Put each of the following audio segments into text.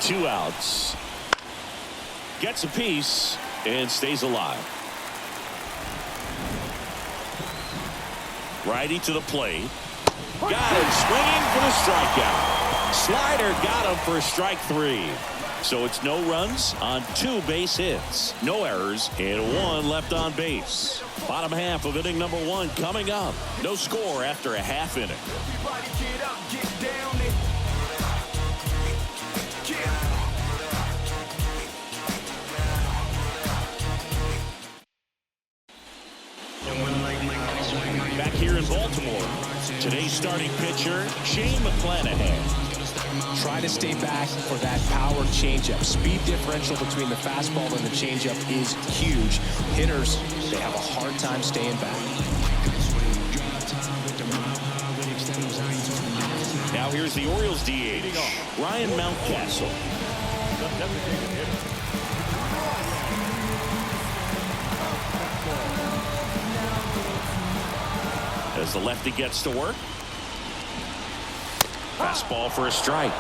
2 outs. Gets a piece and stays alive. Righty to the plate. Got him swinging for the strikeout. Slider got him for strike 3. So it's no runs on 2 base hits, no errors, and 1 left on base. Bottom half of inning number 1 coming up. No score after a half inning. Everybody get up, get down and Back here in Baltimore, today's starting pitcher, Shane McClanahan. Try to stay back for that power changeup. Speed differential between the fastball and the changeup is huge. Hitters, they have a hard time staying back. Now here's the Orioles DH, Ryan Mountcastle. As the lefty gets to work. Fastball for a strike.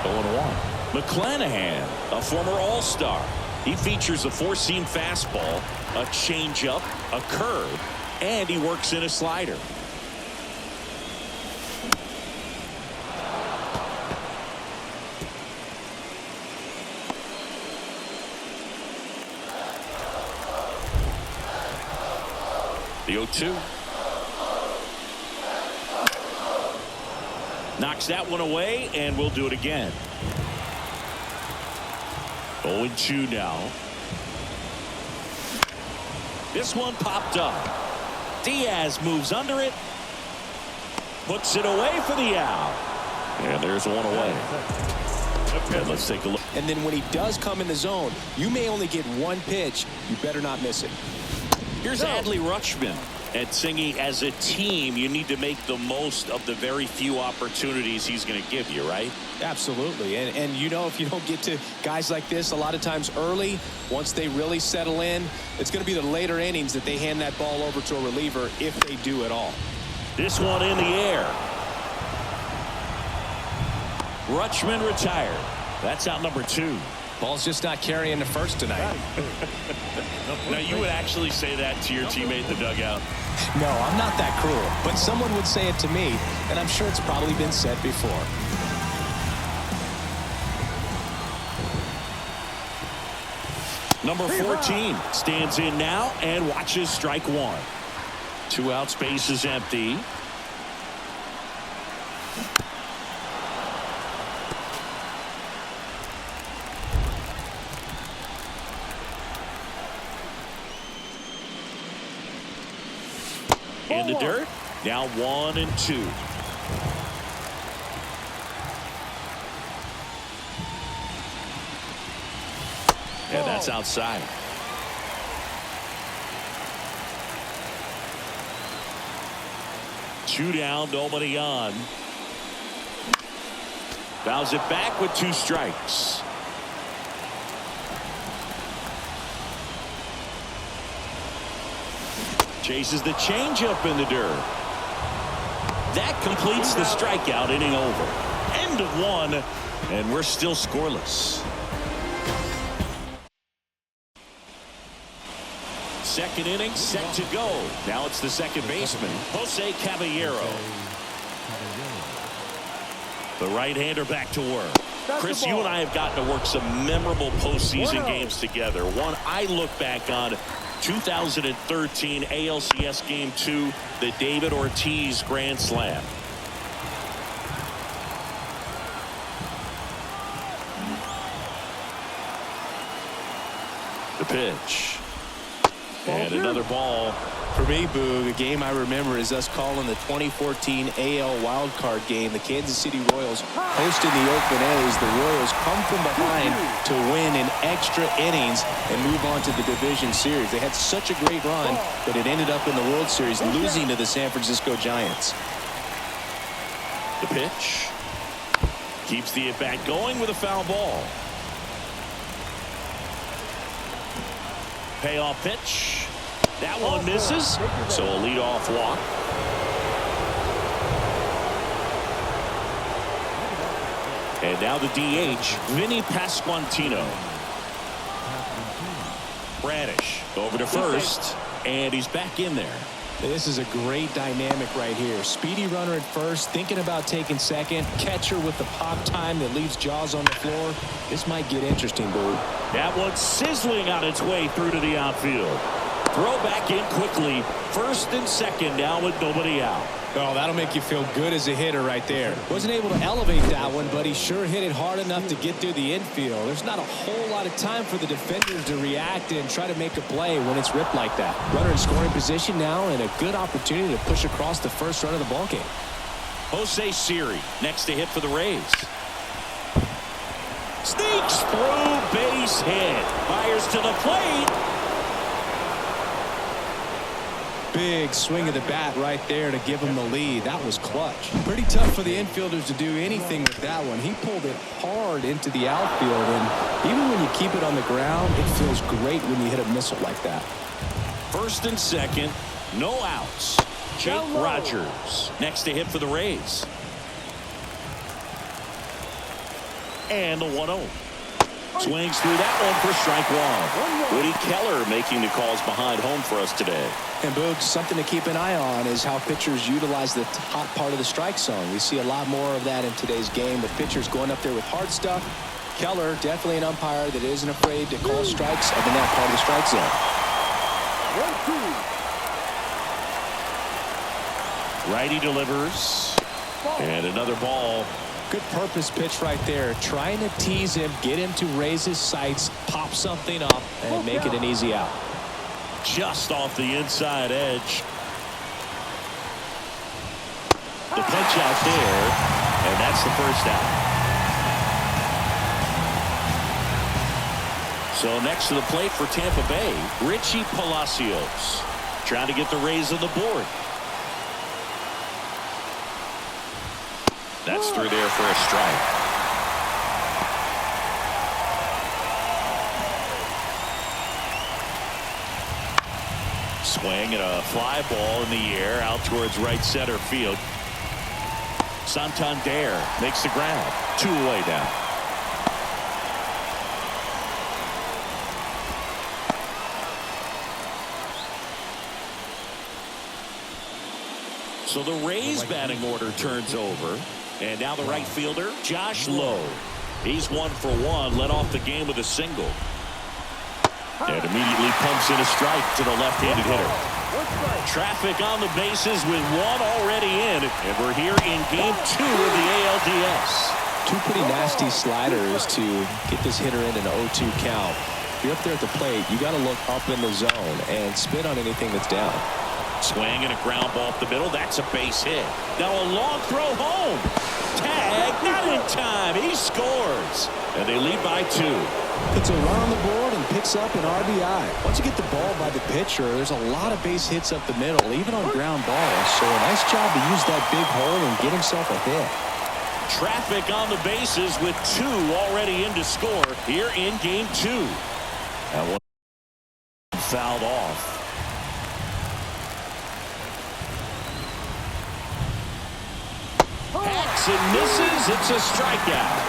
0-1. McClanahan, a former All-Star. He features a 4-seam fastball, a changeup, a curve, and he works in a slider. The 0-2. Knocks that one away, and we'll do it again. 0-2 now. This one popped up. Diaz moves under it. Puts it away for the out. And there's one away. And let's take a look. And then when he does come in the zone, you may only get 1 pitch. You better not miss it. Here's Adley Rutschman. And Singy, as a team, you need to make the most of the very few opportunities he's going to give you, right? Absolutely. And you know, if you don't get to guys like this a lot of times early, once they really settle in, it's going to be the later innings that they hand that ball over to a reliever, if they do at all. This one in the air. Rutschman retired. That's out number 2. Ball's just not carrying the first tonight. Now, you would actually say that to your teammate in the dugout? No, I'm not that cruel, but someone would say it to me, and I'm sure it's probably been said before. Number 14 stands in now and watches strike 1. 2 outs, base is empty. In the dirt. Now 1-2. And that's outside. Two down, nobody on. Fouls it back with 2 strikes. Chases the changeup in the dirt. That completes the strikeout. Inning over. End of 1, and we're still scoreless. Second inning set to go. Now it's the second baseman, Jose Caballero. The right-hander back to work. Chris, you and I have gotten to work some memorable postseason games together. One I look back on, 2013 ALCS Game 2, the David Ortiz Grand Slam. The pitch. And another ball. For me, Boog, a game I remember is us calling the 2014 AL wildcard game. The Kansas City Royals hosting the Oakland A's. The Royals come from behind to win in extra innings and move on to the division series. They had such a great run, but it ended up in the World Series losing to the San Francisco Giants. The pitch. Keeps the at-bat going with a foul ball. Payoff pitch. That one misses, so a leadoff walk. And now the DH, Vinny Pasquantino. Bradish over to first, and he's back in there. This is a great dynamic right here. Speedy runner at first, thinking about taking second. Catcher with the pop time that leaves Jaws on the floor. This might get interesting, Boo. That one's sizzling on its way through to the outfield. Throw back in quickly. First and second now with nobody out. Oh, that'll make you feel good as a hitter right there. Wasn't able to elevate that one, but he sure hit it hard enough to get through the infield. There's not a whole lot of time for the defenders to react and try to make a play when it's ripped like that. Runner in scoring position now, and a good opportunity to push across the first run of the ballgame. Jose Siri next to hit for the Rays. Sneaks through, base hit. Fires to the plate. Big swing of the bat right there to give him the lead. That was clutch. Pretty tough for the infielders to do anything with that one. He pulled it hard into the outfield, and even when you keep it on the ground, it feels great when you hit a missile like that. First and second, no outs. Jake Rogers next to hit for the Rays. And the 1-0. Swings through that one for strike one. Woody Keller making the calls behind home for us today. And Boog, something to keep an eye on is how pitchers utilize the top part of the strike zone. We see a lot more of that in today's game with pitchers going up there with hard stuff. Keller, definitely an umpire that isn't afraid to call strikes up in that part of the strike zone. 1-2. Righty delivers. And another ball. Good purpose pitch right there. Trying to tease him, get him to raise his sights, pop something up, and make it an easy out. Just off the inside edge. The punch out there, and that's the first out. So next to the plate for Tampa Bay, Richie Palacios trying to get the Rays on the board. That's through there for a strike. Swing and a fly ball in the air out towards right center field. Santander makes the grab. 2 away now. So the Rays batting order turns over. And now the right fielder, Josh Lowe. He's 1 for 1, led off the game with a single. And immediately pumps in a strike to the left-handed hitter. Traffic on the bases with 1 already in. And we're here in game 2 of the ALDS. 2 pretty nasty sliders to get this hitter in an 0-2 count. If you're up there at the plate, you got to look up in the zone and spit on anything that's down. Swing and a ground ball up the middle. That's a base hit. Now a long throw home. Tag, not in time. He scores. And they lead by 2. Puts a run on the board and picks up an RBI. Once you get the ball by the pitcher, there's a lot of base hits up the middle, even on ground balls. So a nice job to use that big hole and get himself a hit. Traffic on the bases with 2 already in to score here in game 2. That one fouled off. Hacks and misses. It's a strikeout.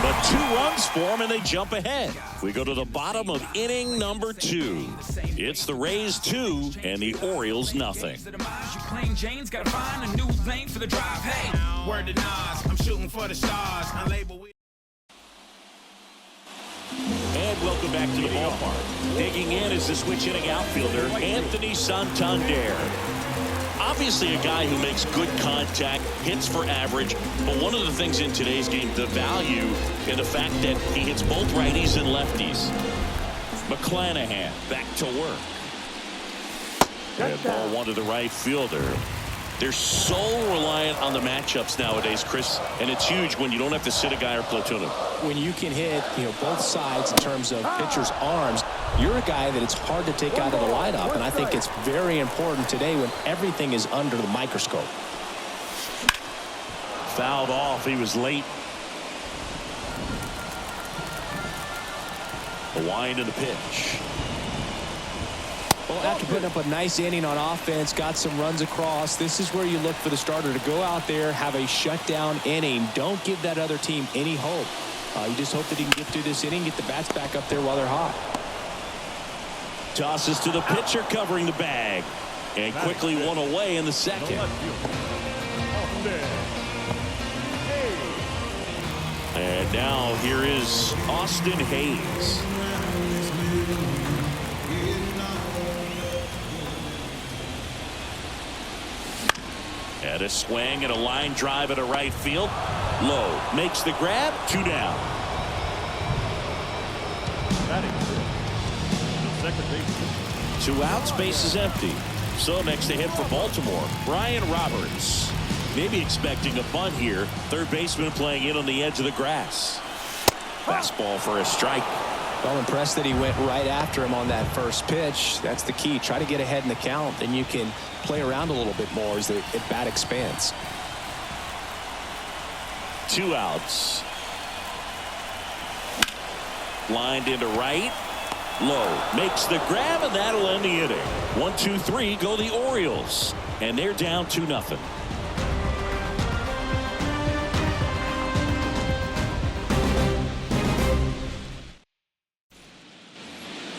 But 2 runs for them, and they jump ahead. We go to the bottom of inning number 2. It's the Rays 2 and the Orioles nothing. Jane's got to find a new lane for the drive. Hey, word to Nas, I'm shooting for the stars. And welcome back to the ballpark. Digging in is the switch hitting outfielder, Anthony Santander. Obviously a guy who makes good contact, hits for average, but one of the things in today's game, the value in the fact that he hits both righties and lefties. McClanahan back to work. And ball 1 to the right fielder. They're so reliant on the matchups nowadays, Chris, and it's huge when you don't have to sit a guy or platoon him. When you can hit, both sides in terms of pitchers' arms, you're a guy that it's hard to take out of the lineup, and I think it's very important today when everything is under the microscope. Fouled off. He was late. The wind of the pitch. Well, after putting up a nice inning on offense, got some runs across, this is where you look for the starter to go out there, have a shutdown inning. Don't give that other team any hope. You just hope that he can get through this inning, get the bats back up there while they're hot. Tosses to the pitcher covering the bag. And quickly one away in the second. And now here is Austin Hayes. And a swing and a line drive at a right field. Low makes the grab. 2 down. Two outs, base is empty. So next to hit for Baltimore, Brian Roberts. Maybe expecting a bunt here. Third baseman playing in on the edge of the grass. Fastball for a strike. Well, impressed that he went right after him on that first pitch. That's the key. Try to get ahead in the count, then you can play around a little bit more as the at-bat expands. 2 outs. Lined into right. Low makes the grab, and that'll end the inning. 1, 2, 3 go the Orioles, and they're down 2-0.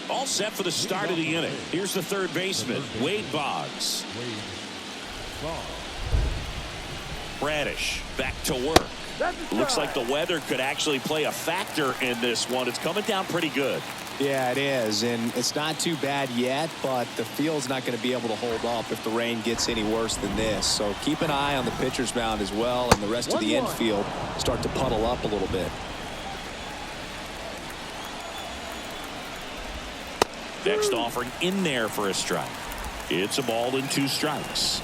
All set for the start of the inning. Here's the third baseman, Wade Boggs. Bradish back to work. Looks like the weather could actually play a factor in this one. It's coming down pretty good. Yeah, it is, and it's not too bad yet, but the field's not going to be able to hold up if the rain gets any worse than this. So keep an eye on the pitcher's mound as well, and the rest of the infield start to puddle up a little bit. Next offering in there for a strike. It's a ball and 2 strikes.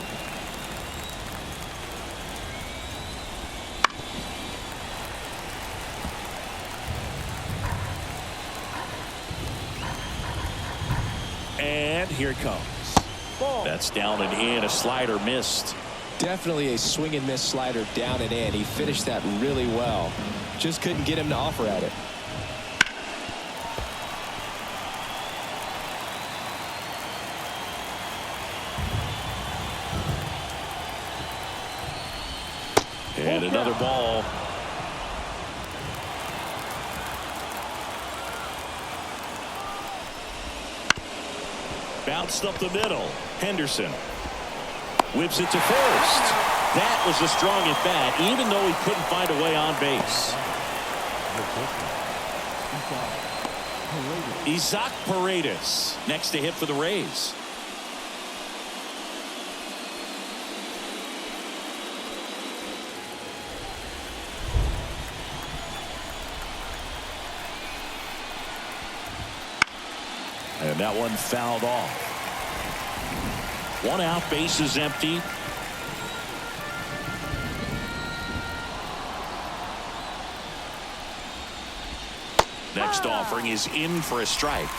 And here it comes. That's down and in. A slider missed. Definitely a swing and miss slider down and in. He finished that really well. Just couldn't get him to offer at it. And another ball. Bounced up the middle. Henderson whips it to first. That was a strong at bat, even though he couldn't find a way on base. Isaac Paredes next to hit for the Rays. And that one fouled off. 1 out, base is empty. Next offering is in for a strike.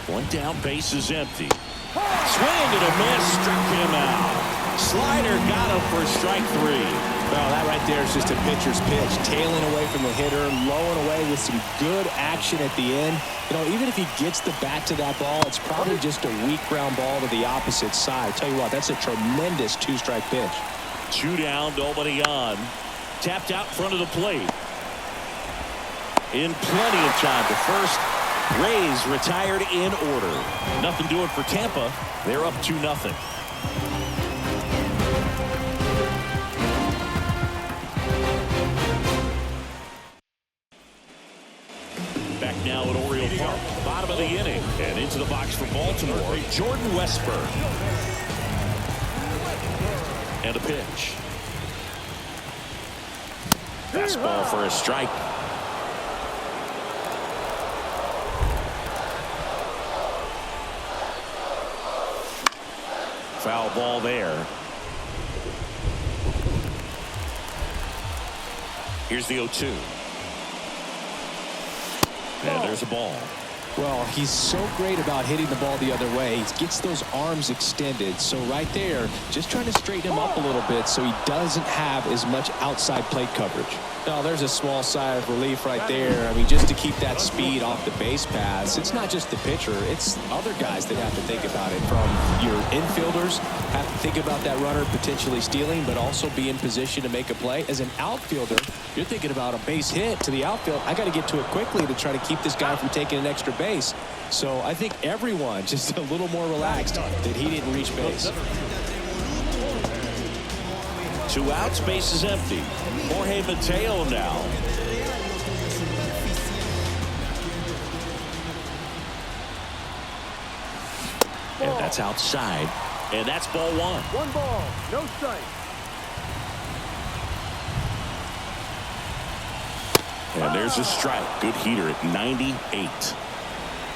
One down, base is empty. Swing and a miss, struck him out. Slider got him for strike 3. Well, that right there is just a pitcher's pitch. Tailing away from the hitter, lowing away with some good action at the end. You know, even if he gets the bat to that ball, it's probably just a weak ground ball to the opposite side. Tell you what, that's a tremendous 2-strike pitch. 2 down, nobody on. Tapped out in front of the plate. In plenty of time to first. Rays retired in order. Nothing doing for Tampa. They're up 2-0. Back now at Oriole Park, bottom of the inning, and into the box for Baltimore, Jordan Westburg. And a pitch. Fastball for a strike. Foul ball there. Here's the 0-2. And there's a ball. Well, he's so great about hitting the ball the other way. He gets those arms extended. So right there, just trying to straighten him up a little bit so he doesn't have as much outside plate coverage. Now, there's a small sigh of relief right there. I mean, just to keep that speed off the base paths, it's not just the pitcher. It's other guys that have to think about it. From your infielders, have to think about that runner potentially stealing, but also be in position to make a play. As an outfielder, you're thinking about a base hit to the outfield. I got to get to it quickly to try to keep this guy from taking an extra base. So I think everyone just a little more relaxed that he didn't reach base. 2 outs, base is empty. Jorge Mateo now. And that's outside. And that's ball 1. 1 ball, no strike. And there's a strike. Good heater at 98.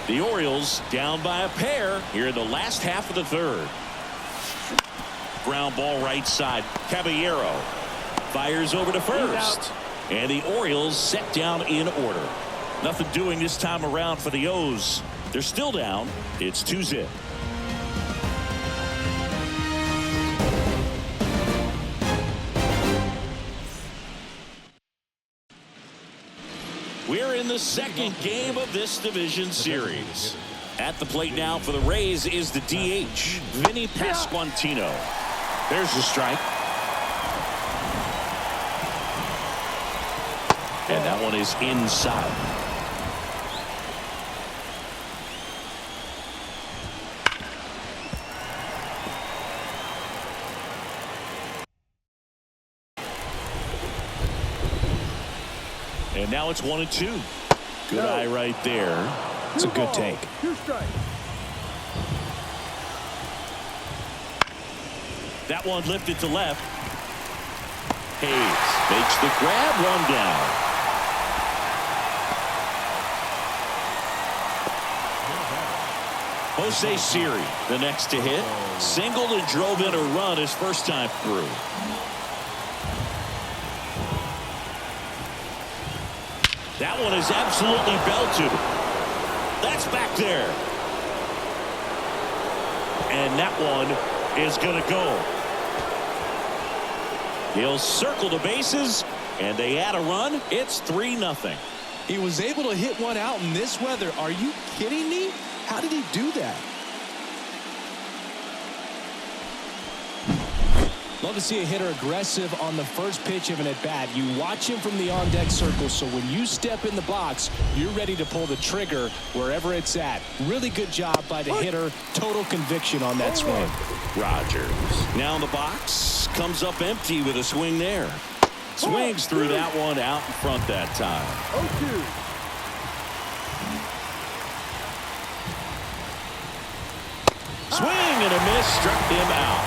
The Orioles down by a pair here in the last half of the 3rd. Ground ball right side. Caballero fires over to first. And the Orioles set down in order. Nothing doing this time around for the O's. They're still down. It's 2-0. We're in the 2nd game of this division series. At the plate now for the Rays is the DH, Vinny Pasquantino. There's the strike. And that one is inside. And now it's 1-2. Good eye right there. It's a good take. 2 strikes. That one lifted to left. Hayes makes the grab, 1 down. Jose Siri, the next to hit. Singled and drove in a run his first time through. That one is absolutely belted. That's back there. And that one is going to go. He'll circle the bases, and they add a run. It's 3-0. He was able to hit one out in this weather. Are you kidding me? How did he do that? Love to see a hitter aggressive on the first pitch of an at-bat. You watch him from the on-deck circle, so when you step in the box, you're ready to pull the trigger wherever it's at. Really good job by the hitter. Total conviction on that swing. Rogers now in the box. Comes up empty with a swing there. Swings through that one out in front that time. 0-2. Swing and a miss. Struck him out.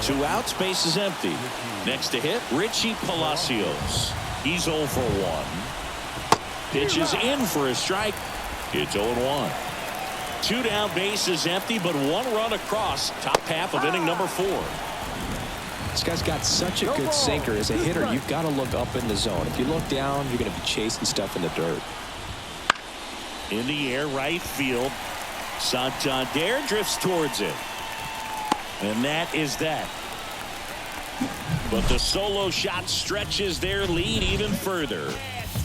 Two outs, base is empty. Next to hit, Richie Palacios. He's 0 for 1. Pitches in for a strike. It's 0-1. 2 down, base is empty, but 1 run across. Top half of inning number 4. This guy's got such a good sinker. As a hitter, you've got to look up in the zone. If you look down, you're going to be chasing stuff in the dirt. In the air, right field. Santander drifts towards it. And that is that. But the solo shot stretches their lead even further.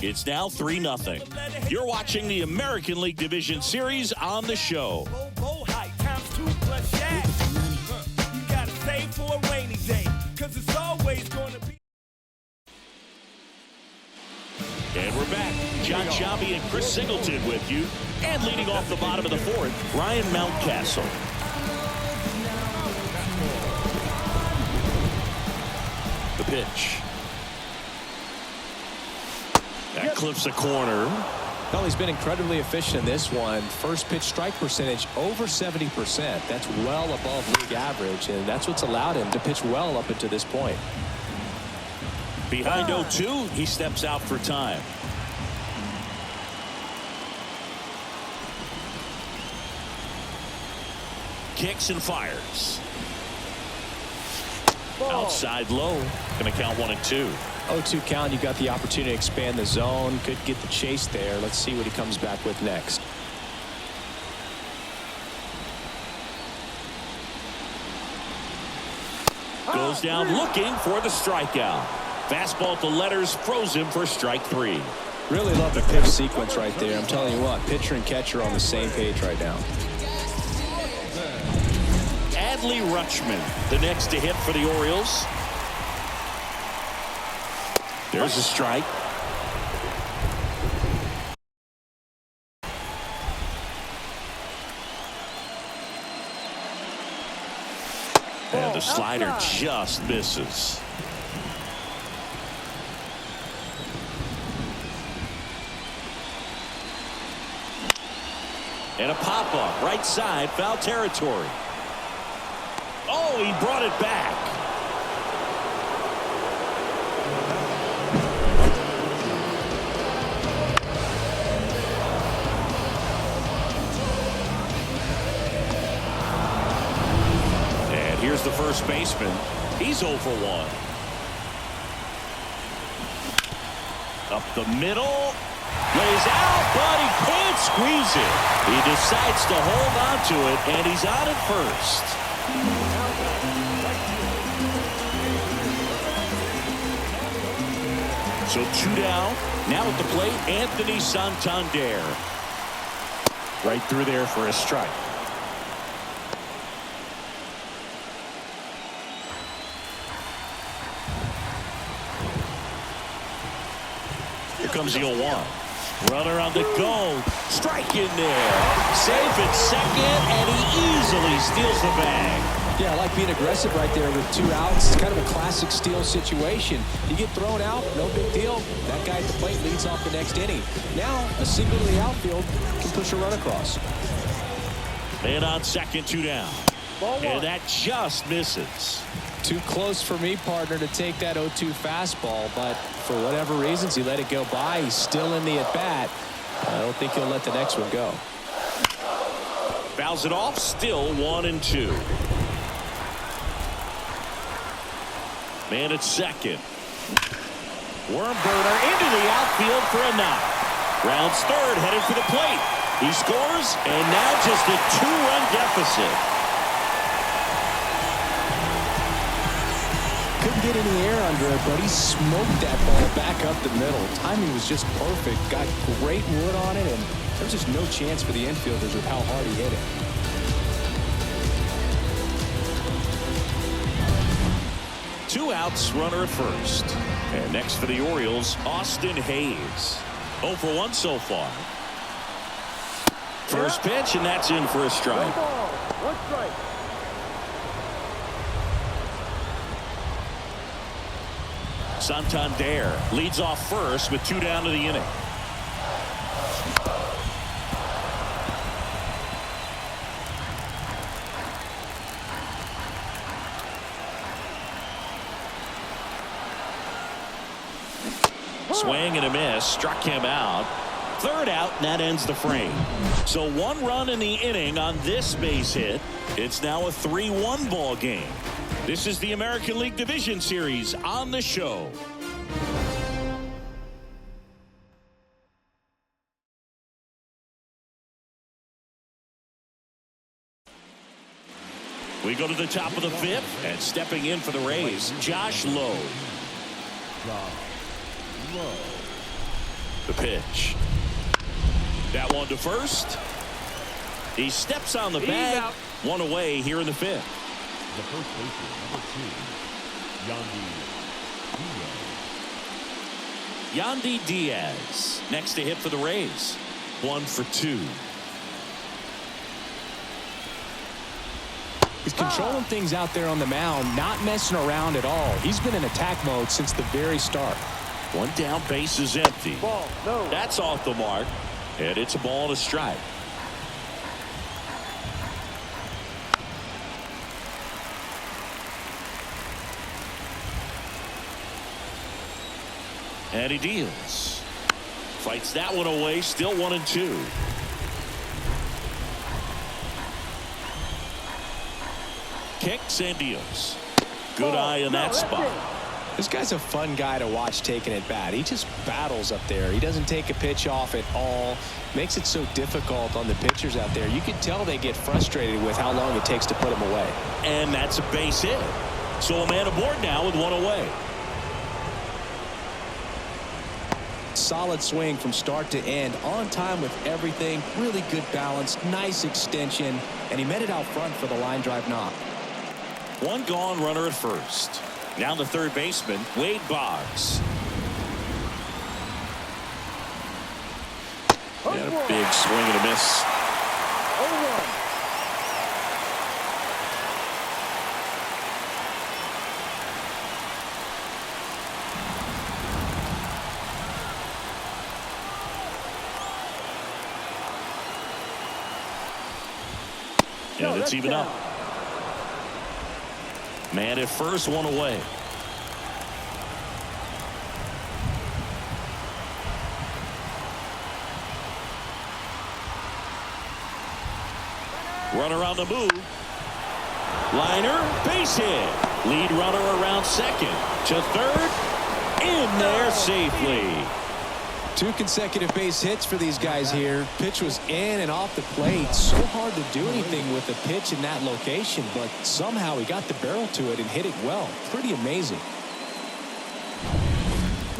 It's now 3-0. You're watching the American League Division Series on the show. And we're back. John Sciambi and Chris Singleton with you. And leading off the bottom of the 4th, Ryan Mountcastle. The pitch. That clips a corner. Well, he's been incredibly efficient in this one. First pitch strike percentage over 70%. That's well above league average, and that's what's allowed him to pitch well up until this point. Behind 0-2, he steps out for time. Kicks and fires. Outside low. Going to count 1-2. 0-2 count. You got the opportunity to expand the zone. Could get the chase there. Let's see what he comes back with next. Goes down looking for the strikeout. Fastball to letters froze him for strike 3. Really love the pitch sequence right there. I'm telling you what, pitcher and catcher on the same page right now. Adley Rutschman, the next to hit for the Orioles. There's a strike. And the slider just misses. And a pop-up, right side, foul territory. Oh, he brought it back. And here's the first baseman. He's 0 for 1. Up the middle. Lays out, but he can't squeeze it. He decides to hold on to it, and he's out at first. So 2 down. Now at the plate, Anthony Santander. Right through there for a strike. Here comes the 0-1. Runner on the go. Strike in there. Safe at second, and he easily steals the bag. Yeah, I like being aggressive right there with 2 outs. It's kind of a classic steal situation. You get thrown out, no big deal. That guy at the plate leads off the next inning. Now, a single to the outfield can push a run across. And on second, 2 down. And that just misses. Too close for me, partner, to take that 0-2 fastball, but for whatever reasons, he let it go by. He's still in the at-bat. I don't think he'll let the next one go. Fouls it off, still 1-2. Man at second. Worm burner into the outfield for a knock. Rounds third, headed for the plate. He scores, and now just a 2-run deficit. Couldn't get any air under it, but he smoked that ball back up the middle. Timing was just perfect. Got great wood on it, and there was just no chance for the infielders with how hard he hit it. Two outs, runner at first. And next for the Orioles, Austin Hayes. 0 for 1 so far. First pitch, and that's in for a strike. 1 ball, 1 strike. Santander leads off first with 2 down to the inning. Swing and a miss, struck him out. Third out, and that ends the frame. So 1 run in the inning on this base hit. It's now a 3-1 ball game. This is the American League Division Series on the show. We go to the top of the 5th, and stepping in for the Rays, Josh Lowe. The pitch. That one to first. He steps on the bag. out. 1 away here in the 5th. The first baseman, number 2, Yandy Diaz next to hit for the Rays. 1 for 2. He's controlling things out there on the mound, not messing around at all. He's been in attack mode since the very start. 1 down, base is empty. Ball, no. That's off the mark, and it's a ball and a strike. And he deals. Fights that one away, still 1-2. Kicks and deals. Good eye in that spot. This guy's a fun guy to watch taking at bat. He just battles up there. He doesn't take a pitch off at all. Makes it so difficult on the pitchers out there. You can tell they get frustrated with how long it takes to put him away. And that's a base hit. So a man aboard now with one away. Solid swing from start to end. On time with everything. Really good balance. Nice extension. And he met it out front for the line drive knock. One gone, runner at first. Now the third baseman, Wade Boggs. And a big swing and a miss. 0-1. And it's even up. Man at first, one away. Runner on the move. Liner, base hit. Lead runner around second. To third. In there safely. 2 consecutive base hits for these guys here. Pitch was in and off the plate. So hard to do anything with the pitch in that location, but somehow he got the barrel to it and hit it well. Pretty amazing.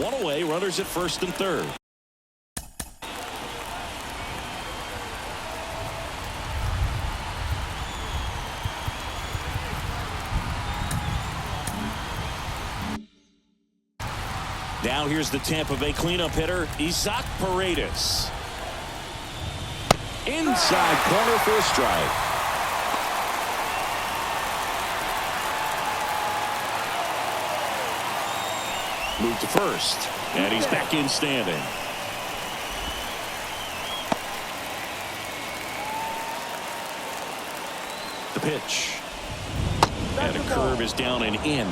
One away, runners at first and third. Now here's the Tampa Bay cleanup hitter, Isaac Paredes. Inside corner for a strike. Move to first, and he's back in standing. The pitch. And a curve is down and in.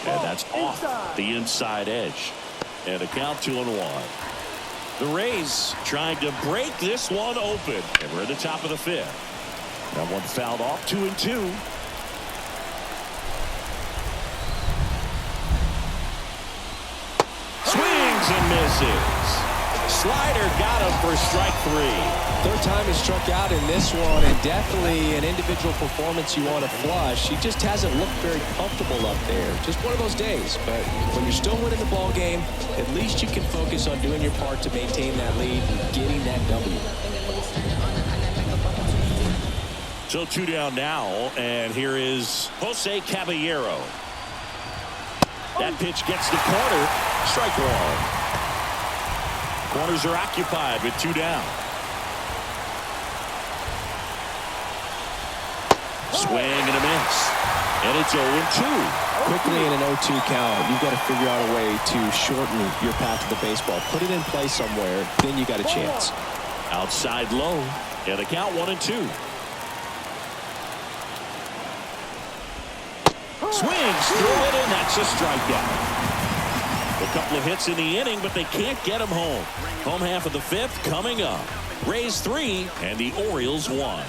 And that's off the inside edge. And a count 2-1. The Rays trying to break this one open. And we're at the top of the fifth. That one fouled off, 2-2. Swings and misses. Slider got him for strike 3. Third time he struck out in this one, and definitely an individual performance you want to flush. He just hasn't looked very comfortable up there. Just one of those days. But when you're still winning the ball game, at least you can focus on doing your part to maintain that lead and getting that W. So 2 down now, and here is Jose Caballero. That pitch gets the corner. Strike 1. Corners are occupied with 2 down. Swing and a miss. And it's 0-2. Quickly in an 0-2 count, you've got to figure out a way to shorten your path to the baseball. Put it in play somewhere, then you got a chance. Outside low, and the count 1-2. Swings through it, and that's a strikeout. A couple of hits in the inning, but they can't get him home. Home half of the fifth coming up. Rays 3 and the Orioles 1.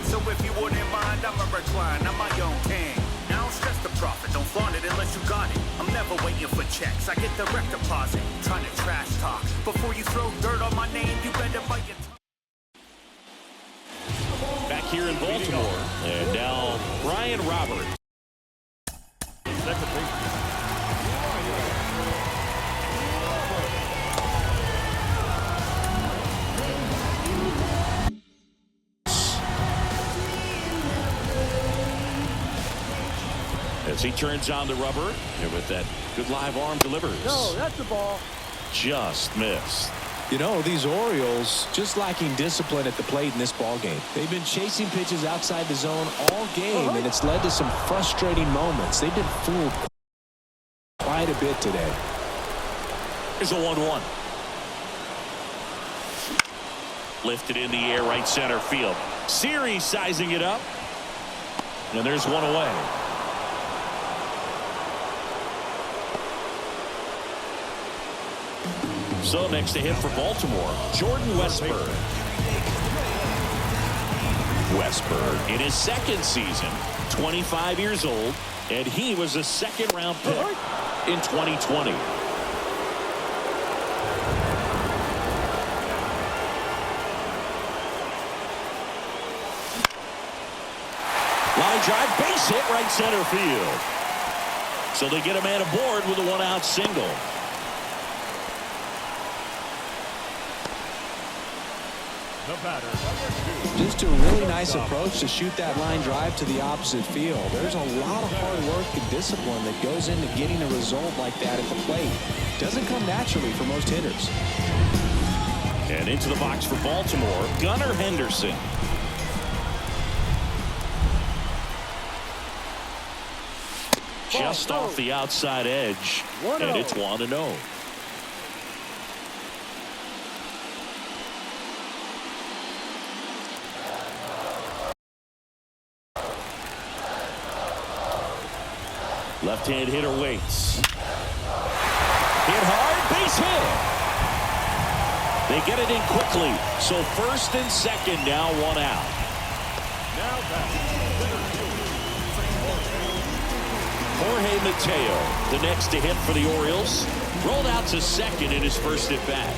So if you wouldn't mind, I'm a recline. I'm my own king. Now don't stress the profit. Don't flaunt it unless you got it. I'm never waiting for checks. I get direct deposit. Trying to trash talk. Before you throw dirt on my name, you better bite your tongue. Back here in Baltimore. And now Brian Roberts. Second base. As he turns on the rubber, and with that good live arm delivers. No, that's the ball. Just missed. You know, these Orioles just lacking discipline at the plate in this ball game. They've been chasing pitches outside the zone all game, and it's led to some frustrating moments. They've been fooled quite a bit today. Here's a 1-1. Lifted in the air, right center field. Series sizing it up. And there's one away. So next to hit for Baltimore, Jordan Westburg. Westberg in his second season, 25 years old, and he was a second-round pick in 2020. Line drive, base hit, right center field. So they get a man aboard with a one-out single. The batter, number 2. Just a really nice approach to shoot that line drive to the opposite field. There's a lot of hard work and discipline that goes into getting a result like that at the plate. Doesn't come naturally for most hitters. And into the box for Baltimore, Gunnar Henderson. Just off the outside edge, and it's 1-0. Left-hand hitter waits. Hit hard, base hit. They get it in quickly, so first and second now, one out. Now batting, Jorge Mateo, the next to hit for the Orioles, rolled out to second in his first at bat.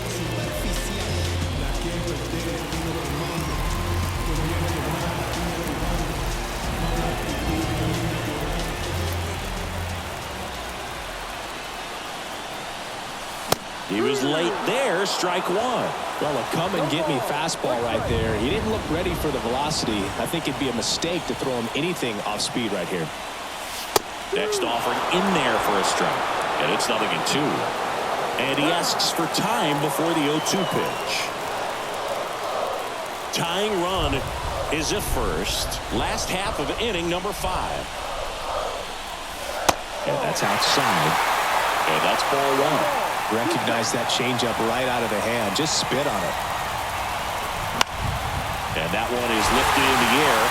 He was late there, strike one. Well, a come-and-get-me fastball right there. He didn't look ready for the velocity. I think it'd be a mistake to throw him anything off speed right here. Next offered in there for a strike, and it's 0-2. And he asks for time before the 0-2 pitch. Tying run is at first. Last half of inning number 5. And that's outside. And that's ball 1. Recognize that changeup right out of the hand. Just spit on it. And that one is lifted in the air.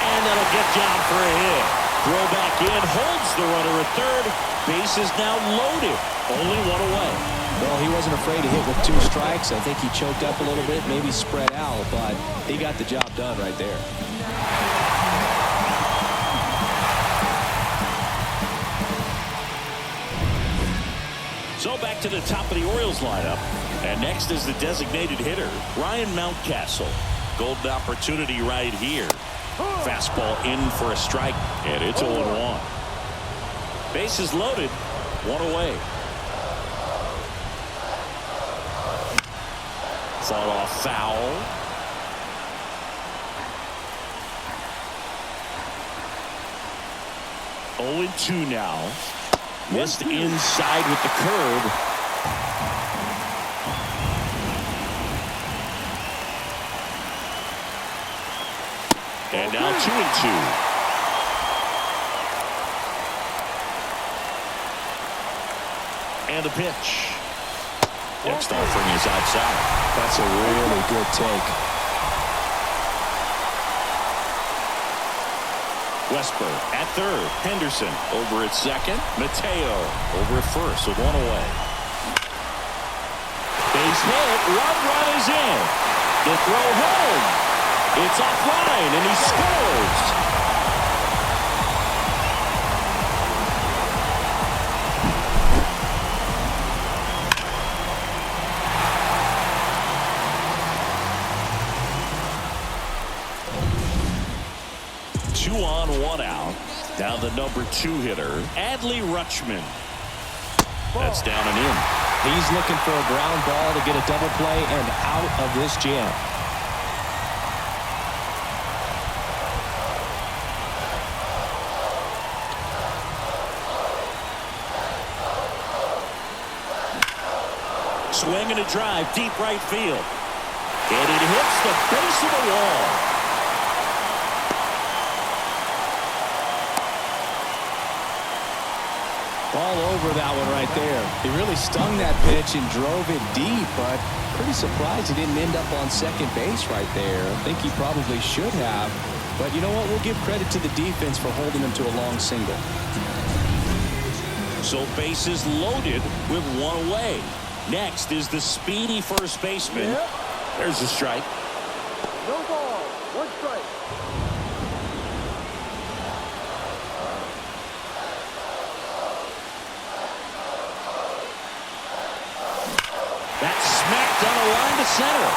And that'll get down for a hit. Throw back in, holds the runner at third. Base is now loaded. Only one away. Well, he wasn't afraid to hit with 2 strikes. I think he choked up a little bit, maybe spread out, but he got the job done right there. So back to the top of the Orioles lineup. And next is the designated hitter, Ryan Mountcastle. Golden opportunity right here. Fastball in for a strike, and it's 0-1. Bases loaded, one away. Fought off foul. Oh, 0-2 now. Missed inside with the curve. And now 2-2. And the pitch. Next offering is outside. That's a really good take. Westberg at third. Henderson over at second. Mateo over at first with one away. Base hit. One run is in. The throw home. It's offline, and he scores. Two on, one out. Now the number 2 hitter, Adley Rutschman. That's down and in. He's looking for a ground ball to get a double play and out of this jam. Swing and a drive, deep right field. And it hits the base of the wall. All over that one right there. He really stung that pitch and drove it deep, but pretty surprised he didn't end up on second base right there. I think he probably should have. But you know what? We'll give credit to the defense for holding him to a long single. So bases loaded with one away. Next is the speedy first baseman. There's a strike. No ball. One strike. That's smacked on a line to center.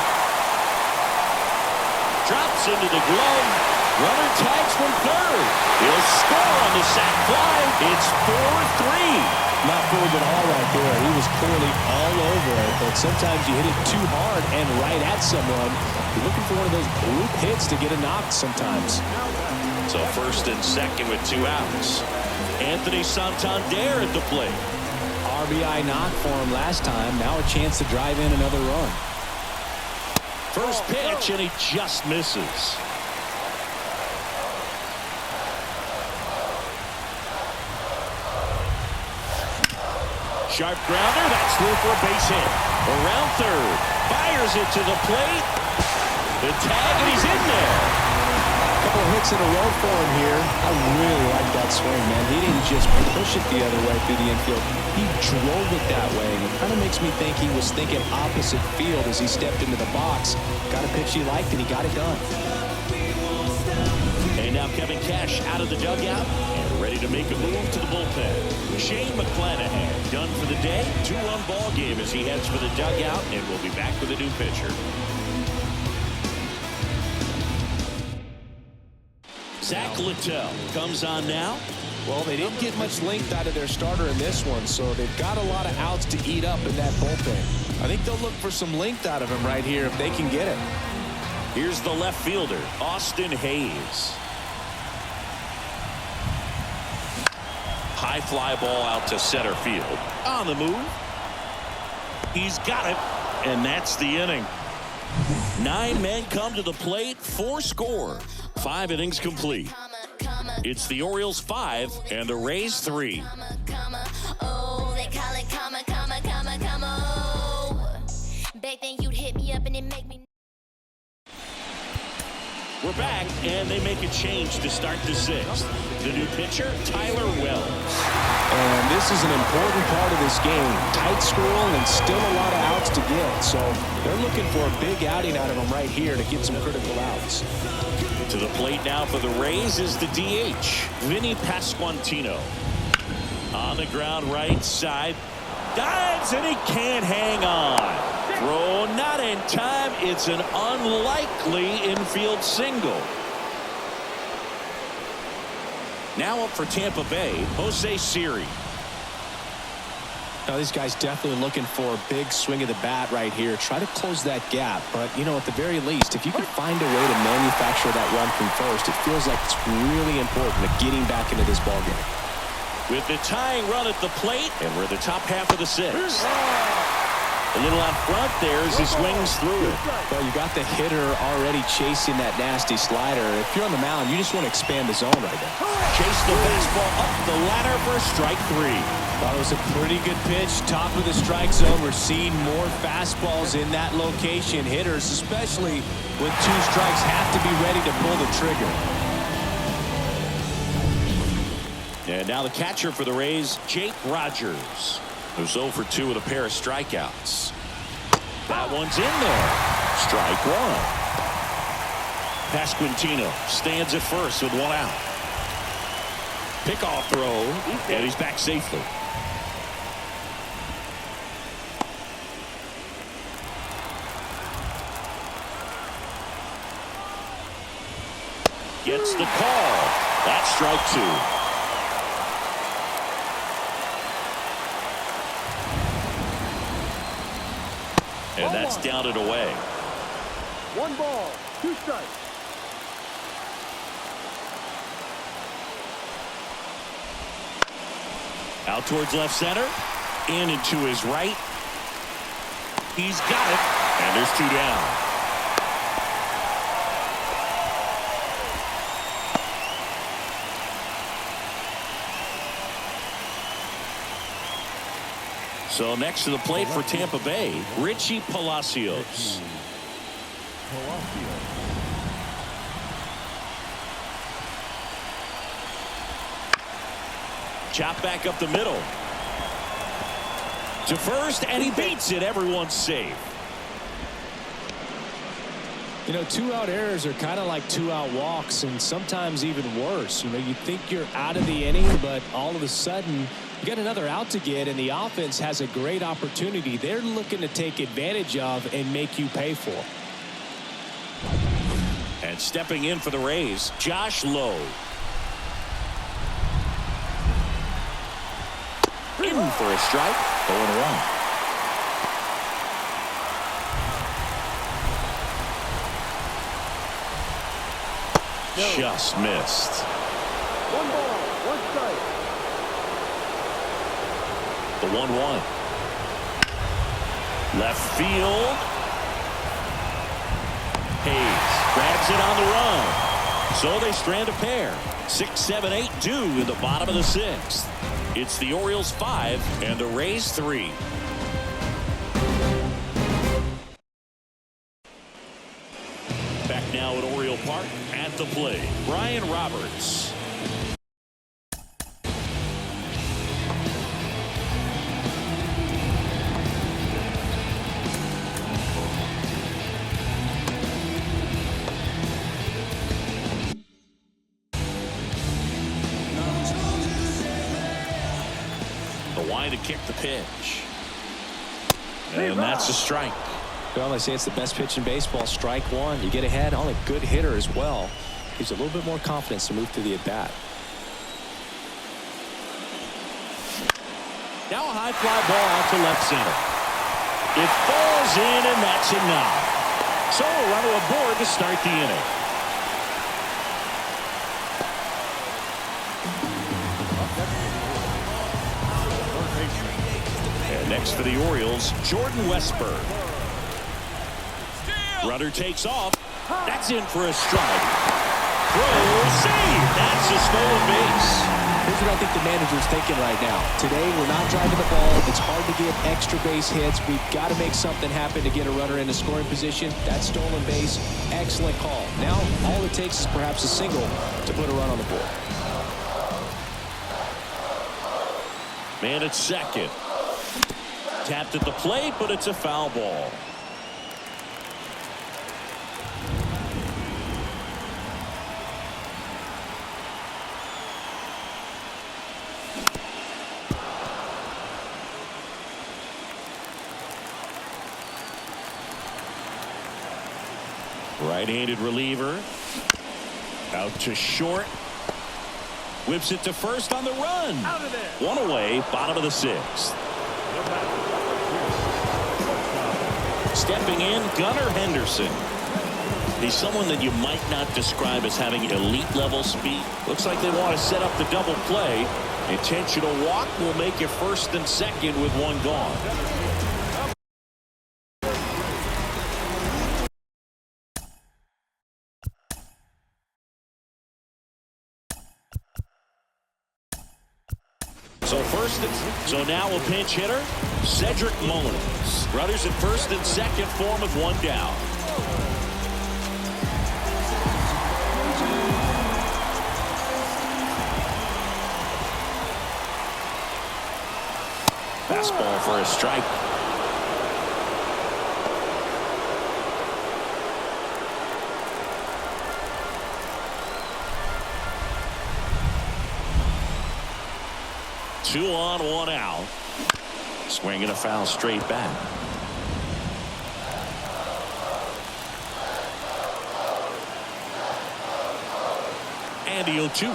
Drops into the glove. Runner tags from third. He'll score on the sac fly. It's 4-3. Not fooled at all right there. He was clearly all over it, but sometimes you hit it too hard and right at someone. You're looking for one of those group hits to get a knock sometimes. So first and second with 2 outs. Anthony Santander at the plate. RBI knock for him last time. Now a chance to drive in another run. First pitch, and he just misses. Sharp grounder, that's through for a base hit. Around third, fires it to the plate. The tag, and he's in there. A couple of hits in a row for him here. I really like that swing, man. He didn't just push it the other way through the infield. He drove it that way, and it kind of makes me think he was thinking opposite field as he stepped into the box. Got a pitch he liked, and he got it done. And now Kevin Cash out of the dugout and ready to make a move to the bullpen. Shane McClanahan done for the day. 2-run ball game as he heads for the dugout, and we'll be back with a new pitcher. Zach Littell comes on now. Well, they didn't get much length out of their starter in this one, so they've got a lot of outs to eat up in that bullpen. I think they'll look for some length out of him right here if they can get it. Here's the left fielder, Austin Hayes. High fly ball out to center field. On the move. He's got it, and that's the inning. 9 men come to the plate, 4 score. 5 innings complete. It's the Orioles 5 and the Rays 3. Oh, they call it back then you'd hit me up and it make me. We're back, and they make a change to start the 6th. The new pitcher, Tyler Wells. And this is an important part of this game. Tight score and still a lot of outs to get. So they're looking for a big outing out of him right here to get some critical outs. To the plate now for the Rays is the DH, Vinny Pasquantino. On the ground right side. Dives, and he can't hang on. Throw not in time. It's an unlikely infield single. Now up for Tampa Bay, Jose Siri. Now these guys definitely looking for a big swing of the bat right here. Try to close that gap. But, you know, at the very least, if you can find a way to manufacture that run from first, it feels like it's really important to getting back into this ballgame. With the tying run at the plate, and we're the top half of the 6th. A little out front there as he swings through it. Well, you got the hitter already chasing that nasty slider. If you're on the mound, you just want to expand the zone right there. Chase the fastball up the ladder for strike 3. That was a pretty good pitch. Top of the strike zone. We're seeing more fastballs in that location. Hitters, especially with 2 strikes, have to be ready to pull the trigger. And now the catcher for the Rays, Jake Rogers, who's 0 for 2 with a pair of strikeouts. That one's in there. Strike 1. Pasquantino stands at first with 1 out. Pickoff throw, and he's back safely. Gets the call. That's strike 2. And that's down and away. 1 ball, 2 strikes. Out towards left center. In and to his right. He's got it. And there's 2 down. So next to the plate for Tampa Bay, Richie Palacios. Chop back up the middle. To first, and he beats it. Everyone's safe. You know, 2-out errors are kind of like 2-out walks, and sometimes even worse. You know, you think you're out of the inning, but all of a sudden you got another out to get, and the offense has a great opportunity they're looking to take advantage of and make you pay for. And stepping in for the Rays, Josh Lowe. In for a strike, 0-1. Just missed. 1 ball, 1 strike. The 1-1. Left field. Hayes grabs it on the run. So they strand a pair. 6, 7, 8 due in the bottom of the 6th. It's the Orioles 5 and the Rays 3. Back now at Oriole Park at the plate, Brian Roberts. The line to kick the pitch. And that's a strike. Well, they say it's the best pitch in baseball. Strike one. You get ahead on a good hitter as well. Gives a little bit more confidence to move through the at-bat. Now a high fly ball out to left center. It falls in, and that's a knock. So a runner aboard to start the inning. And next for the Orioles, Jordan Westburg. Runner takes off. That's in for a strike. Throw, save. That's a stolen base. Here's what I think the manager's thinking right now. Today, we're not driving the ball. It's hard to get extra base hits. We've got to make something happen to get a runner into scoring position. That stolen base, excellent call. Now, all it takes is perhaps a single to put a run on the board. Man at second. Tapped at the plate, but it's a foul ball. Right-handed reliever. Out to short. Whips it to first on the run. Out of there. One away, bottom of the 6th. Stepping in, Gunnar Henderson. He's someone that you might not describe as having elite level speed. Looks like they want to set up the double play. Intentional walk will make you first and second with one gone. So now a pinch hitter, Cedric Mullins. Runners at first and second, form of one down. Fastball for a strike. Two on, one out. Swinging a foul straight back. And the 0-2.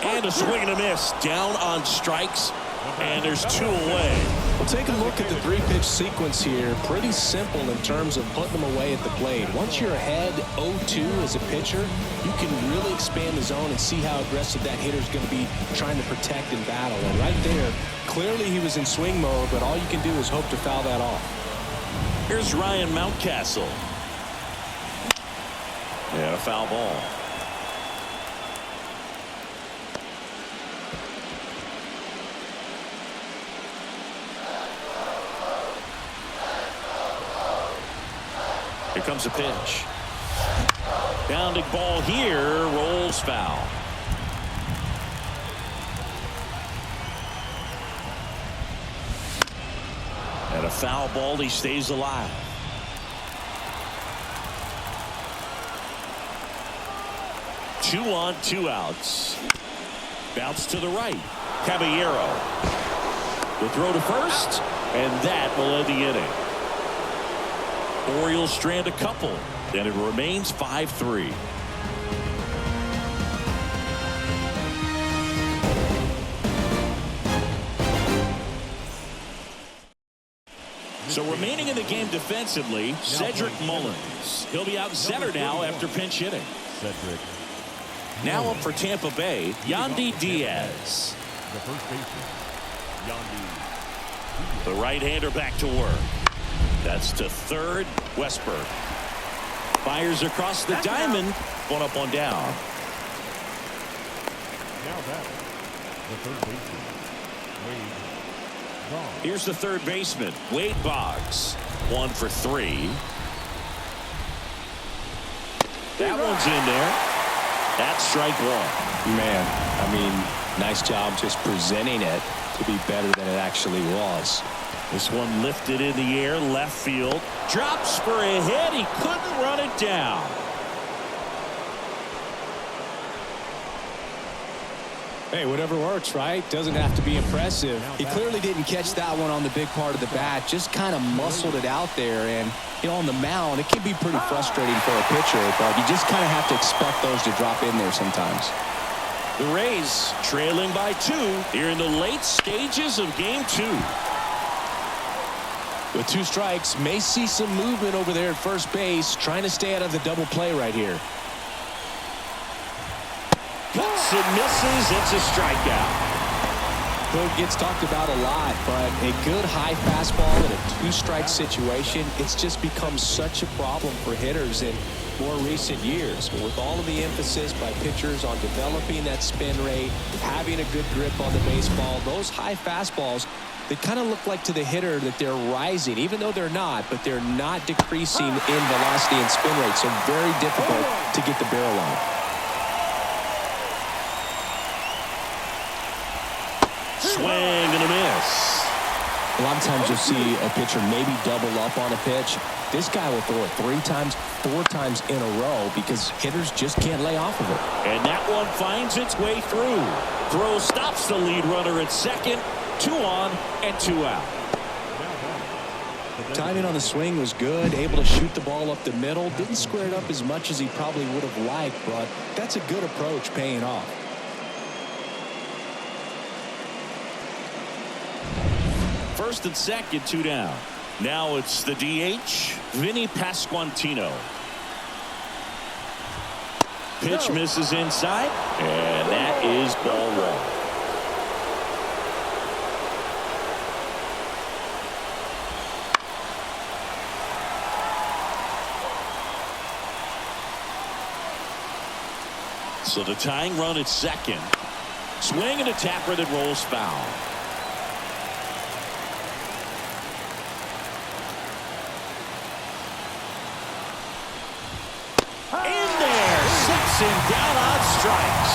And a swing and a miss. Down on strikes. And there's 2 away. Well, take a look at the 3-pitch sequence here. Pretty simple in terms of putting them away at the plate. Once you're ahead 0-2 as a pitcher, you can really expand the zone and see how aggressive that hitter's going to be trying to protect and battle. And right there, clearly he was in swing mode, but all you can do is hope to foul that off. Here's Ryan Mountcastle. And a foul ball. Here comes a pitch. Bounding ball here, rolls foul. And a foul ball, he stays alive. 2 on, 2 outs. Bounce to the right. Caballero. The throw to first, and that will end the inning. Orioles strand a couple, and it remains 5-3. So remaining in the game defensively, Cedric Mullins. He'll be out center now after pinch hitting. Cedric. Now up for Tampa Bay, Yandy Diaz. The first baseman, Yandy. The right-hander back to work. That's to third. Westberg fires across the diamond. One up, one down. Now batting, the third baseman, Wade Boggs. Here's the third baseman, Wade Boggs. 1 for 3. That one's in there. That's strike 1. Man, I mean, nice job just presenting it to be better than it actually was. This one lifted in the air, left field. Drops for a hit. He couldn't run it down. Hey, whatever works, right? Doesn't have to be impressive. He clearly didn't catch that one on the big part of the bat. Just kind of muscled it out there. And, you know, on the mound, it can be pretty frustrating for a pitcher, but you just kind of have to expect those to drop in there sometimes. The Rays trailing by 2 here in the late stages of game 2. With 2 strikes, may see some movement over there at first base, trying to stay out of the double play right here. Cuts and misses. It's a strikeout. Hook gets talked about a lot, but a good high fastball in a 2-strike situation, it's just become such a problem for hitters in more recent years. But with all of the emphasis by pitchers on developing that spin rate, having a good grip on the baseball, those high fastballs, they kind of look like to the hitter that they're rising, even though they're not, but they're not decreasing in velocity and spin rate, so very difficult to get the barrel on. Swing and a miss. A lot of times you'll see a pitcher maybe double up on a pitch. This guy will throw it 3 times, 4 times in a row because hitters just can't lay off of it. And that one finds its way through. Throw stops the lead runner at second. 2 on and 2 out. Timing on the swing was good, able to shoot the ball up the middle. Didn't square it up as much as he probably would have liked, but that's a good approach paying off. First and second, 2 down. Now it's the DH, Vinny Pasquantino. Pitch misses inside, and that is ball 1. So the tying run at second. Swing and a tapper that rolls foul. In there, sets him down on strikes.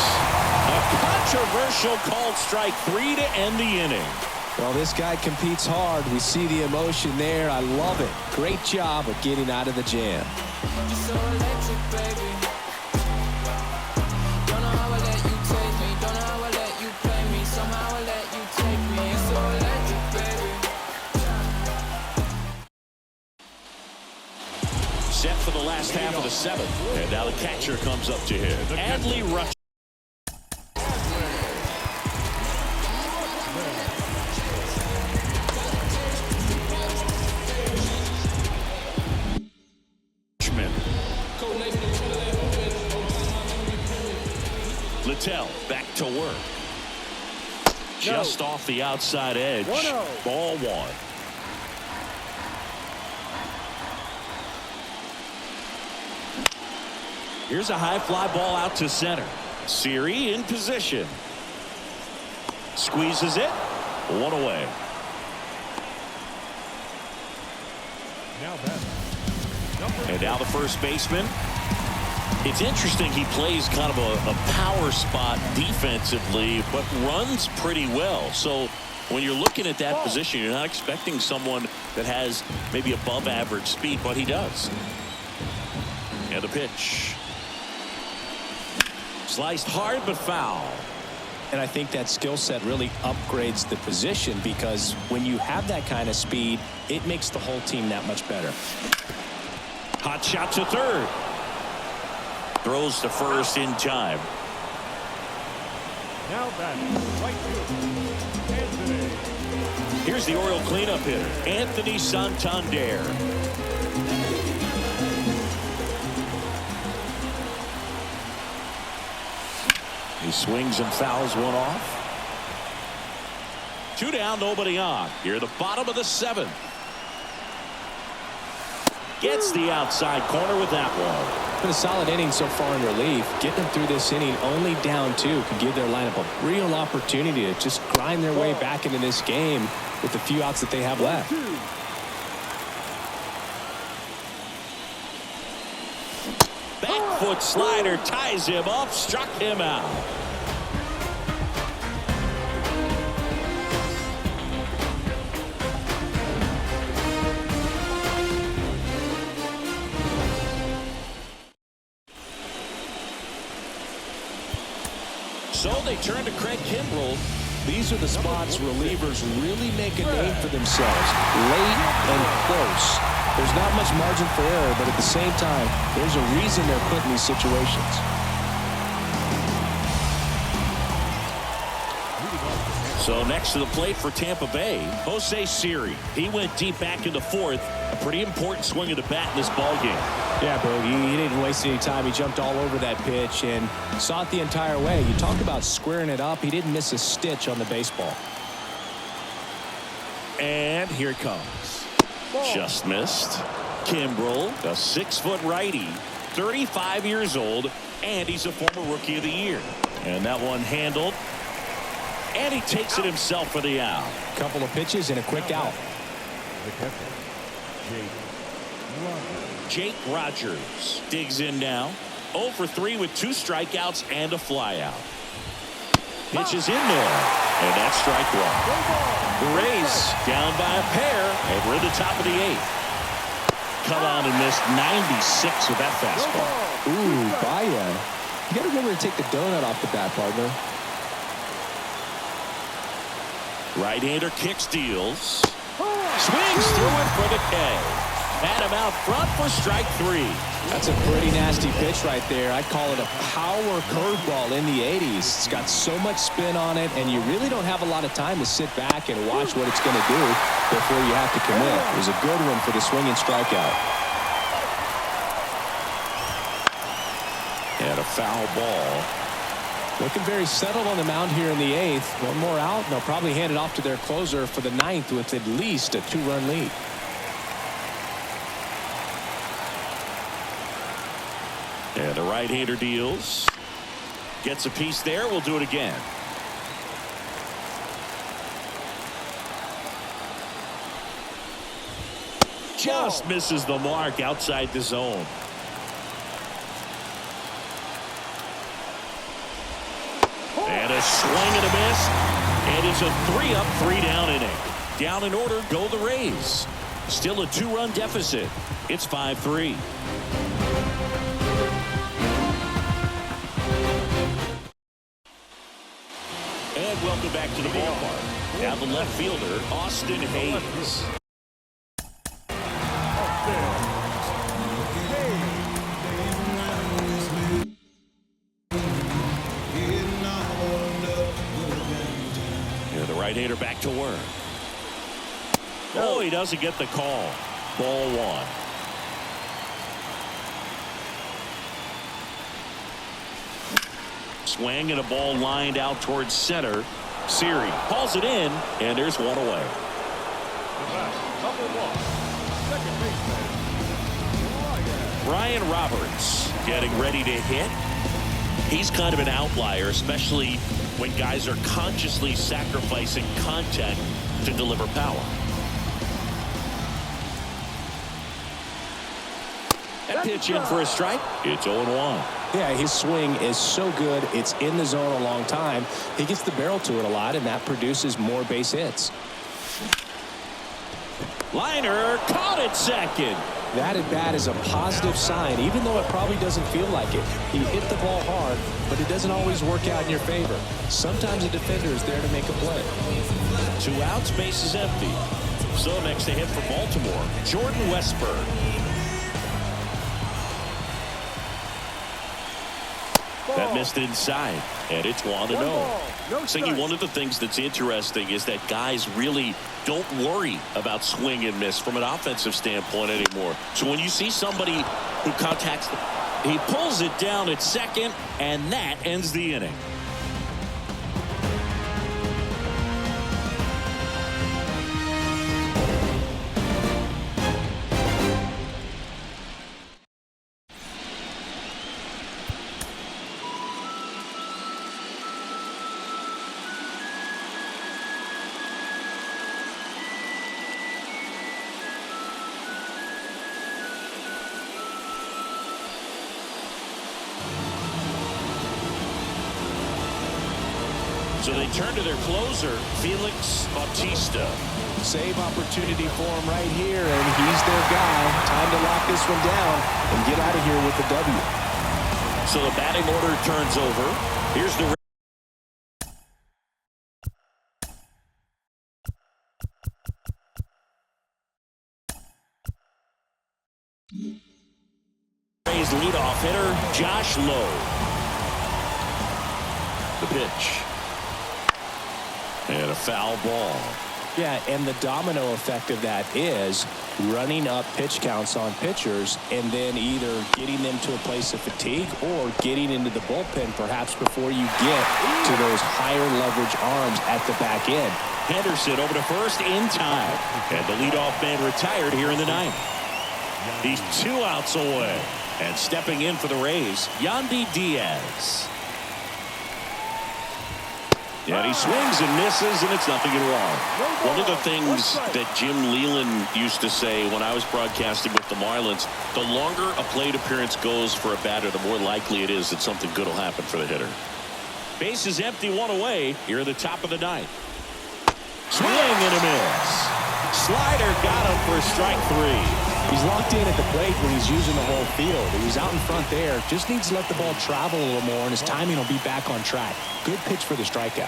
A controversial called strike 3 to end the inning. Well, this guy competes hard. We see the emotion there. I love it. Great job of getting out of the jam. You're so electric, baby. Don't know how I let you take me. Don't know how I let you play me. Somehow I let you take me. You're so electric, baby. Set for the last half of the 7th. And now the catcher comes up to him. Adley Rutschman. Littell back to work. Just off the outside edge. 1-0. Ball 1. Here's a high fly ball out to center. Siri in position. Squeezes it. 1 away. Now batting, And now the first baseman. It's interesting, he plays kind of a power spot defensively, but runs pretty well. So when you're looking at that position, you're not expecting someone that has maybe above average speed, but he does. And the pitch. Sliced hard but foul. And I think that skill set really upgrades the position, because when you have that kind of speed, it makes the whole team that much better. Hot shot to third. Throws to first in time. Now batting, right field, Anthony. Here's the Oriole cleanup hitter, Anthony Santander. He swings and fouls one off. 2 down, nobody on. Here at the bottom of the 7th. Gets the outside corner with that one. Been a solid inning so far in relief. Getting them through this inning only down 2 can give their lineup a real opportunity to just grind their way back into this game with the few outs that they have left. Back foot slider ties him up, struck him out. So they turn to Craig Kimbrell. These are the spots relievers really make a name for themselves. Late and close. There's not much margin for error, but at the same time, there's a reason they're put in these situations. So next to the plate for Tampa Bay, Jose Siri. He went deep back in the 4th. A pretty important swing of the bat in this ball game. Yeah, Bo, he didn't waste any time. He jumped all over that pitch and saw it the entire way. You talk about squaring it up. He didn't miss a stitch on the baseball. And here it comes. Just missed. Kimbrell, a 6-foot righty, 35 years old, and he's a former Rookie of the Year. And that one handled. And he takes it himself for the out. Couple of pitches and a quick out. The catcher, Jake Rogers digs in now. 0 for 3 with 2 strikeouts and a flyout. Pitches in there. And that's strike 1. The Rays down by a pair, and we're at the top of the 8th. Cut on and missed 96 with that fastball. Ooh, Baya. You got to remember to take the donut off the bat, partner. Right-hander kicks, deals. Swings through it for the K. Had him out front for strike 3. That's a pretty nasty pitch right there. I'd call it a power curveball in the 80s. It's got so much spin on it, and you really don't have a lot of time to sit back and watch what it's going to do before you have to commit. It was a good one for the swinging strikeout. And a foul ball. Looking very settled on the mound here in the 8th. One more out, and they'll probably hand it off to their closer for the 9th with at least a 2-run lead. And the right-hander deals. Gets a piece there. We'll do it again. Just misses the mark outside the zone. And a swing and a miss. And it's a 3-up, 3-down inning. Down in order go the Rays. Still a 2-run deficit. It's 5-3. And welcome back to the ballpark. Now the left fielder, Austin Hayes. Right-hander back to work. Oh, he doesn't get the call. Ball 1. Swing and a ball lined out towards center. Siri hauls it in, and there's one away. Number 1, second baseman, Brian Roberts getting ready to hit. He's kind of an outlier, especially when guys are consciously sacrificing contact to deliver power. That pitch in for a strike. It's 0-1. Yeah, his swing is so good. It's in the zone a long time. He gets the barrel to it a lot, and that produces more base hits. Liner caught at second. That at bat is a positive sign, even though it probably doesn't feel like it. He hit the ball hard, but it doesn't always work out in your favor. Sometimes a defender is there to make a play. 2 outs, base is empty. So next to hit for Baltimore, Jordan Westburg. That missed inside, and it's 1-0. Thinking one of the things that's interesting is that guys really don't worry about swing and miss from an offensive standpoint anymore. So when you see somebody who contacts, he pulls it down at second, and that ends the inning. So they turn to their closer, Felix Bautista. Save opportunity for him right here, and he's their guy. Time to lock this one down and get out of here with the W. So the batting order turns over. Here's the Rays leadoff hitter, Josh Lowe. The pitch. And a foul ball. Yeah, and the domino effect of that is running up pitch counts on pitchers and then either getting them to a place of fatigue or getting into the bullpen perhaps before you get to those higher leverage arms at the back end. Henderson over to first in time. And the leadoff man retired here in the ninth. He's 2 outs away. And stepping in for the Rays, Yandy Diaz. And he swings and misses, and it's nothing at all. One of the things that Jim Leland used to say when I was broadcasting with the Marlins, the longer a plate appearance goes for a batter, the more likely it is that something good will happen for the hitter. Base is empty, 1 away here at the top of the ninth. Swing and a miss. Slider got him for strike 3. He's locked in at the plate when he's using the whole field. He was out in front there. Just needs to let the ball travel a little more, and his timing will be back on track. Good pitch for the strikeout.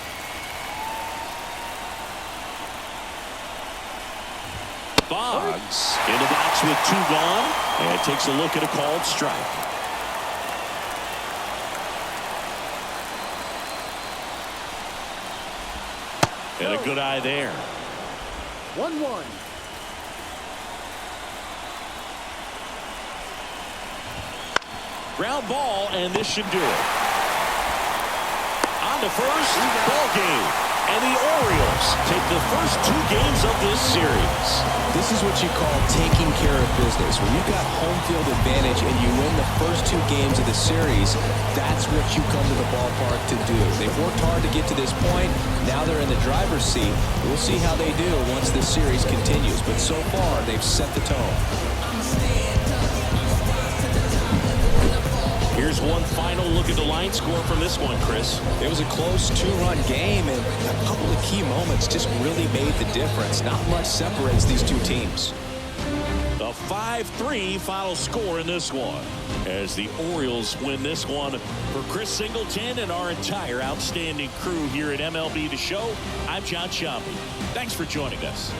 Boggs in the box with 2 gone, and takes a look at a called strike. And a good eye there. 1-1. Ground ball, and this should do it. On to first, ball game. And the Orioles take the first 2 games of this series. This is what you call taking care of business. When you've got home field advantage and you win the first 2 games of the series, that's what you come to the ballpark to do. They've worked hard to get to this point. Now they're in the driver's seat. We'll see how they do once this series continues. But so far, they've set the tone. Here's one final look at the line score from this one, Chris. It was a close 2-run game, and a couple of key moments just really made the difference. Not much separates these 2 teams. The 5-3 final score in this one, as the Orioles win this one. For Chris Singleton and our entire outstanding crew here at MLB The Show, I'm John Sciambi. Thanks for joining us.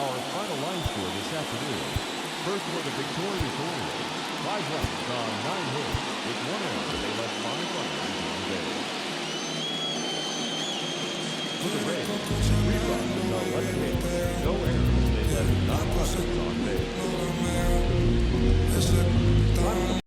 Our final line score this afternoon. First for the victorious Orioles. 5 runs on 9 hits. With 1 error, they left 5 runners on the day. For the Rays, 3 runs on 11 hits. No errors. They left 9 runners on base.